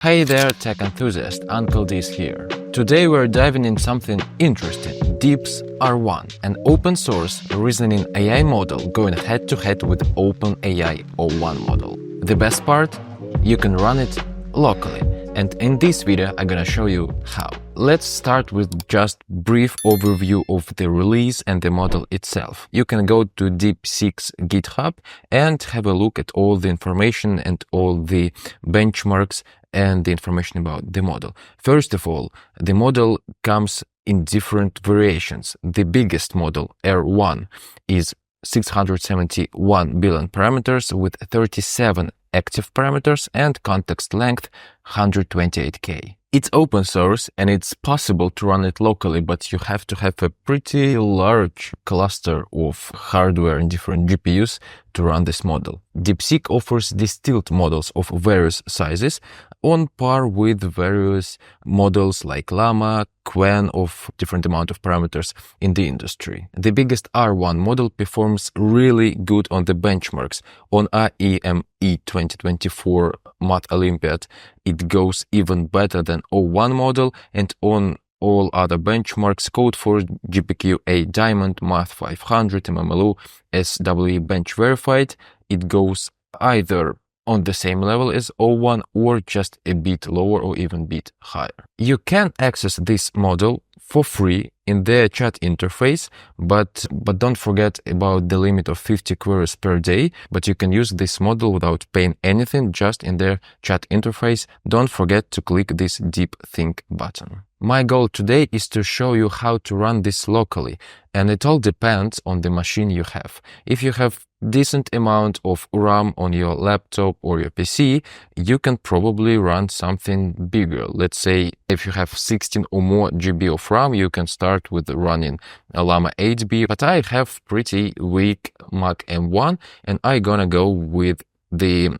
Hey there, tech enthusiast, Uncle D is here. Today we're diving in something interesting, DeepSeek R1, an open source reasoning AI model going head to head with OpenAI O1 model. The best part? You can run it locally. And in this video, I'm gonna show you how. Let's start with just brief overview of the release and the model itself. You can go to DeepSeek's GitHub and have a look at all the information and all the benchmarks and the information about the model. First of all, the model comes in different variations. The biggest model, R1, is 671 billion parameters with 37 active parameters and context length 128K. It's open source and it's possible to run it locally, but you have to have a pretty large cluster of hardware and different GPUs to run this model. DeepSeek offers distilled models of various sizes on par with various models like Llama, Qwen of different amount of parameters in the industry. The biggest R1 model performs really good on the benchmarks. On IEME 2024 Math Olympiad, it goes even better than O1 model, and on all other benchmarks, Code for GPQ-A Diamond, Math 500, MMLU, SWE Bench Verified, it goes either on the same level as O1 or just a bit lower or even a bit higher. You can access this model for free in their chat interface, but don't forget about the limit of 50 queries per day. But you can use this model without paying anything, just in their chat interface. Don't forget to click this Deep Think button. My goal today is to show you how to run this locally, and it all depends on the machine you have. If you have decent amount of RAM on your laptop or your PC, you can probably run something bigger. Let's say if you have 16 or more GB of RAM, you can start with running a Llama 8B, but I have pretty weak Mac M1 and I'm gonna go with the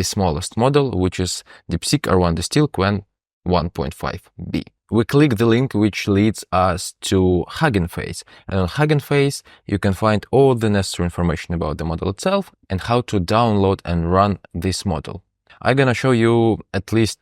smallest model, which is DeepSeek R1 Distilled Qwen 1.5B. We click the link which leads us to Hugging Face, and on Hugging Face you can find all the necessary information about the model itself and how to download and run this model. I'm gonna show you at least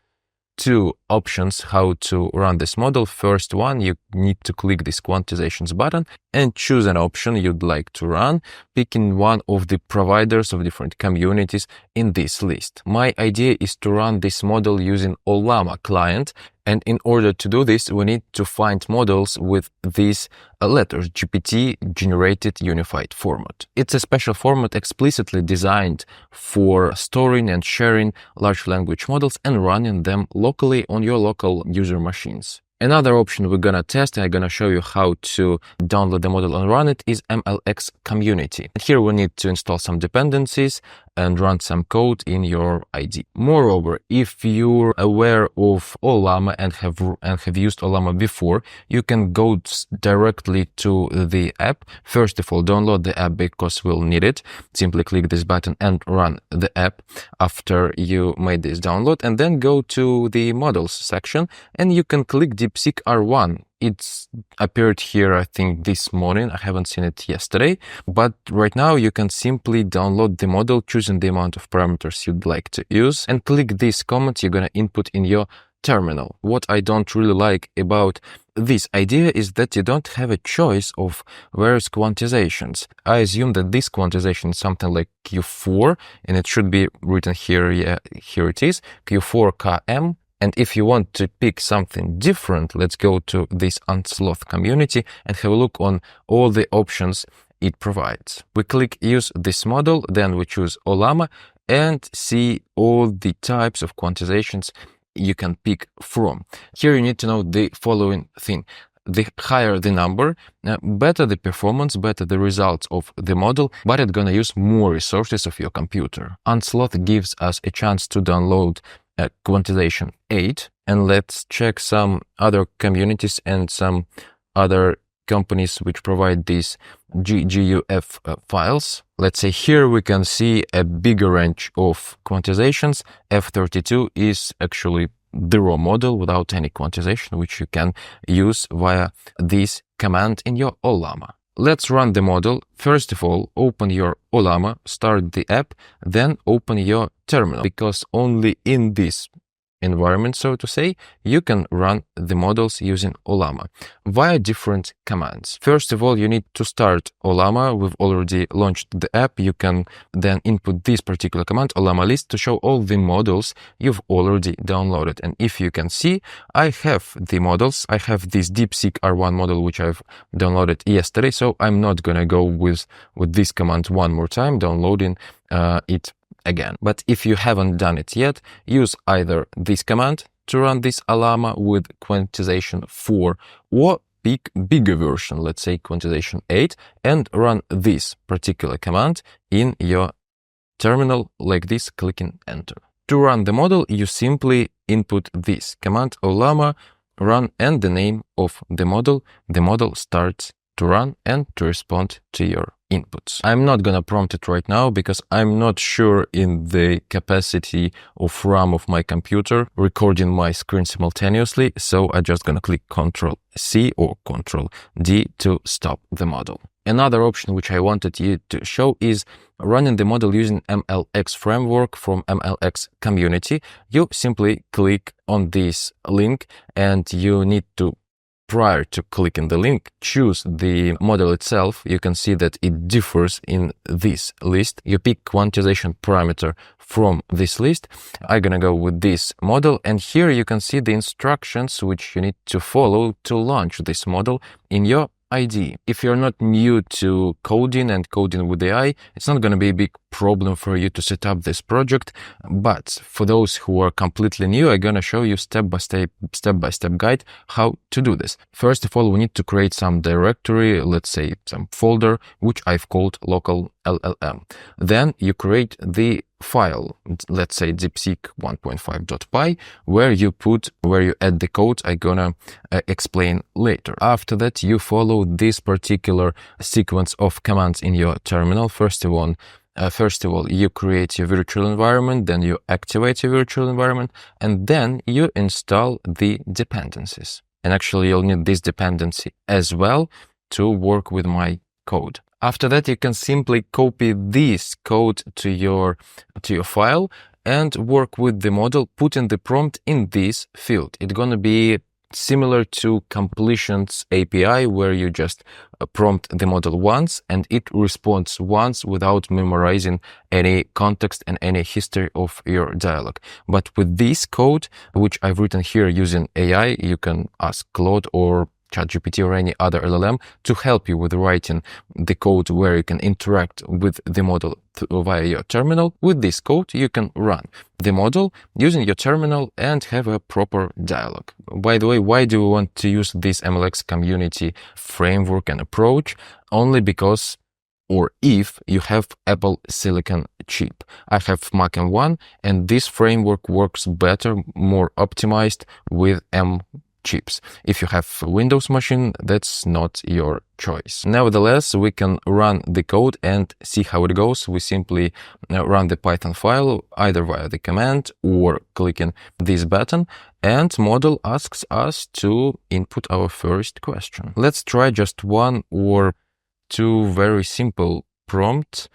two options how to run this model. First one, you need to click this quantizations button and choose an option you'd like to run, picking one of the providers of different communities in this list. My idea is to run this model using Llama client, and in order to do this, we need to find models with these letters, GPT generated unified format. It's a special format explicitly designed for storing and sharing large language models and running them locally on your local user machines. Another option we're gonna test, and I'm gonna show you how to download the model and run it, is MLX Community. Here we need to install some dependencies and run some code in your IDE. Moreover, if you're aware of Llama and have used Llama before, you can go directly to the app. First of all, download the app because we'll need it. Simply click this button and run the app after you made this download, and then go to the models section and you can click DeepSeek R1. It's appeared here, I think, this morning. I haven't seen it yesterday, but right now you can simply download the model, choosing the amount of parameters you'd like to use, and click this comment you're gonna input in your terminal. What I don't really like about this idea is that you don't have a choice of various quantizations. I assume that this quantization is something like Q4, and it should be written here. Yeah, here it is, Q4 KM. And if you want to pick something different, let's go to this Unsloth community and have a look on all the options it provides. We click use this model, then we choose Llama and see all the types of quantizations you can pick from. Here you need to know the following thing. The higher the number, better the performance, better the results of the model, but it's gonna use more resources of your computer. Unsloth gives us a chance to download quantization 8, and let's check some other communities and some other companies which provide these GGUF files. Let's say here we can see a bigger range of quantizations. F32 is actually the raw model without any quantization, which you can use via this command in your Llama. Let's run the model. First of all, open your Llama, start the app, then open your terminal, because only in this environment, so to say, you can run the models using Ollama via different commands. First of all, you need to start Ollama. We've already launched the app. You can then input this particular command, Ollama list, to show all the models you've already downloaded. And if you can see, I have the models. I have this DeepSeek R1 model, which I've downloaded yesterday. So I'm not going to go with this command one more time, downloading it again. But if you haven't done it yet, use either this command to run this Ollama with quantization 4 or bigger version, let's say quantization 8, and run this particular command in your terminal like this, clicking enter. To run the model, you simply input this command, Ollama run, and the name of the model. The model starts to run and to respond to your inputs. I'm not gonna prompt it right now because I'm not sure in the capacity of RAM of my computer recording my screen simultaneously, so I'm just gonna click Ctrl-C or Ctrl-D to stop the model. Another option which I wanted you to show is running the model using MLX framework from MLX community. You simply click on this link and you need to, prior to clicking the link, choose the model itself. You can see that it differs in this list. You pick quantization parameter from this list. I'm gonna go with this model, and here you can see the instructions which you need to follow to launch this model in your IDE. If you're not new to coding and coding with AI, it's not going to be a big problem for you to set up this project. But for those who are completely new, I'm going to show you step-by-step guide how to do this. First of all, we need to create some directory, let's say some folder, which I've called local LLM. Then you create the file, let's say DeepSeek 1.5.py, where you add the code I'm gonna explain later. After that, you follow this particular sequence of commands in your terminal. First of all, you create your virtual environment, then you activate your virtual environment, and then you install the dependencies. And actually, you'll need this dependency as well to work with my code. After that, you can simply copy this code to your file and work with the model, putting the prompt in this field. It's going to be similar to completions API, where you just prompt the model once and it responds once without memorizing any context and any history of your dialogue. But with this code, which I've written here using AI, you can ask Claude or ChatGPT or any other LLM to help you with writing the code where you can interact with the model via your terminal. With this code, you can run the model using your terminal and have a proper dialogue. By the way, why do we want to use this MLX community framework and approach? Only because, or if you have Apple Silicon chip. I have Mac M1, and this framework works better, more optimized with M chips. If you have a Windows machine, that's not your choice. Nevertheless, we can run the code and see how it goes. We simply run the Python file either via the command or clicking this button, and model asks us to input our first question. Let's try just one or two very simple prompts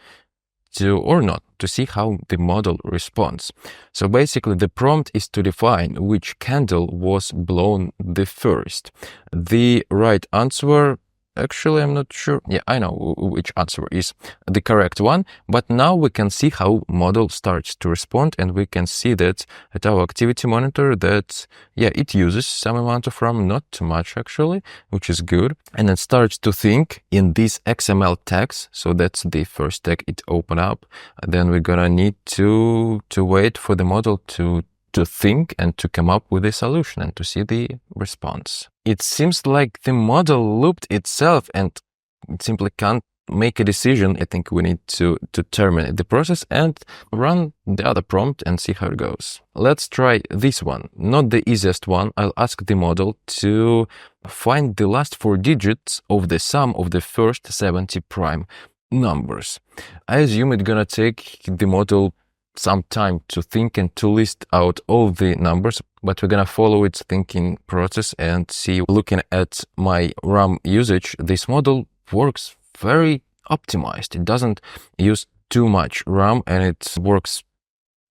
to see how the model responds. So basically the prompt is to define which candle was blown the first. The right answer, actually I'm not sure. Yeah, I know which answer is the correct one, but now we can see how model starts to respond, and we can see that at our activity monitor that, yeah, it uses some amount of RAM, not too much actually, which is good. And it starts to think in these XML tags. So that's the first tag it opened up. Then we're gonna need to wait for the model to think and to come up with a solution and to see the response. It seems like the model looped itself and it simply can't make a decision. I think we need to terminate the process and run the other prompt and see how it goes. Let's try this one. Not the easiest one. I'll ask the model to find the last 4 digits of the sum of the first 70 prime numbers. I assume it's gonna take the model some time to think and to list out all the numbers, but we're gonna follow its thinking process and see. Looking at my RAM usage, this model works very optimized. It doesn't use too much RAM and it works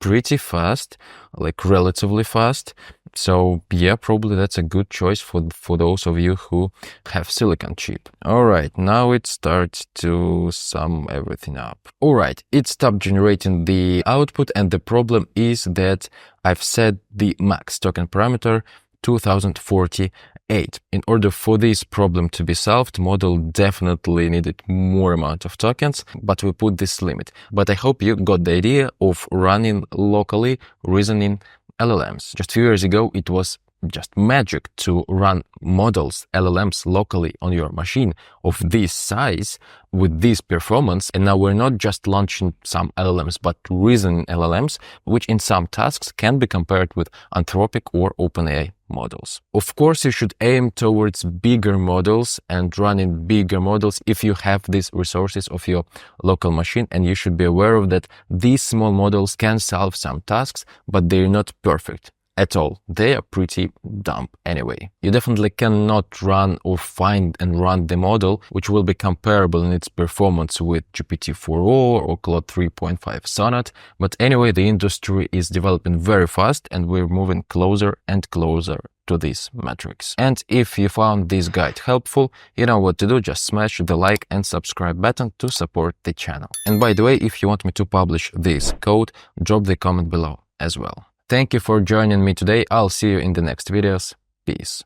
pretty fast, like relatively fast. So yeah, probably that's a good choice for those of you who have silicon chip. All right, now it starts to sum everything up. All right, it stopped generating the output, and the problem is that I've set the max token parameter 2048. In order for this problem to be solved, model definitely needed more amount of tokens, but we put this limit. But I hope you got the idea of running locally reasoning LLMs. Just a few years ago, it was just magic to run models, LLMs locally on your machine of this size with this performance. And now we're not just launching some LLMs, but reasoning LLMs, which in some tasks can be compared with Anthropic or OpenAI models. Of course, you should aim towards bigger models and running bigger models if you have these resources of your local machine, and you should be aware of that these small models can solve some tasks, but they're not perfect at all. They are pretty dumb anyway. You definitely cannot run or find and run the model which will be comparable in its performance with GPT-4o or Claude 3.5 Sonnet. But anyway, the industry is developing very fast and we're moving closer and closer to these metrics. And if you found this guide helpful, you know what to do, just smash the like and subscribe button to support the channel. And by the way, if you want me to publish this code, drop the comment below as well. Thank you for joining me today. I'll see you in the next videos. Peace.